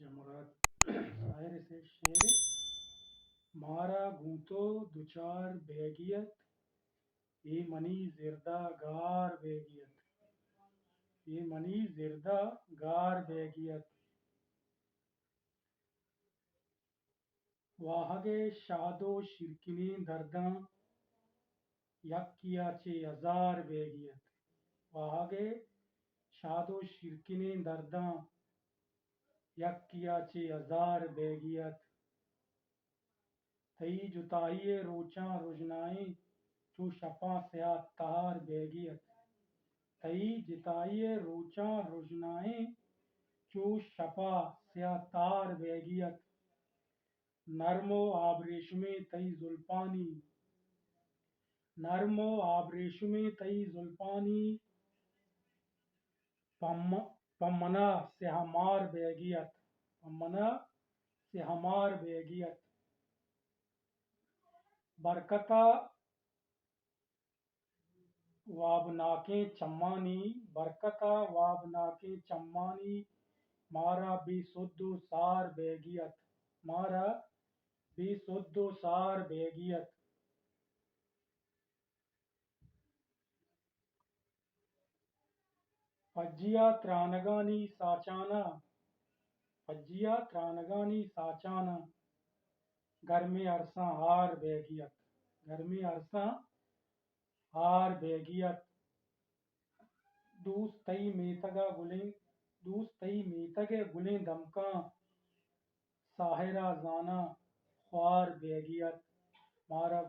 जमुरात शायर से शेर मारा गूंतो दुचार बेगियत ये मनी जिरदा गार बेगियत ये मनी जिरदा गार बेगियत वाहगे शादो शिरकिनी दर्दा यक्किया चे हजार बेगियत वाहगे शादो शिरकिनी दर्दा यक्किया चे हजार बेगियत तई जुताइए रोचा रुजनाए चू शपा स्या तार बेगियत तई जिताइए रोचा रुजनाए चू शपा स्या तार बेगियत नरमो आबरेशमे तई जुल्पानी नरमो आबरेशमे तई जुल्पानी पम्मना से हमार बेगियत पम्मना से हमार बेगियत बरकता वाबनाके चम्मानी बरकता वाबनाके चम्मानी मारा बेसुद्धो सार बेगियत मारा बेसुद्धो सार बेगियत फज्जिया त्रानगानी साचाना फज्जिया त्रानगानी साचाना घर में अरसा हार बेगियत घर में अरसा हार बेगियत दूस तई मेतगा गुलें दूस तई मेतगे गुलें दमका साहिरा जाना ख्वार बेगियत मारा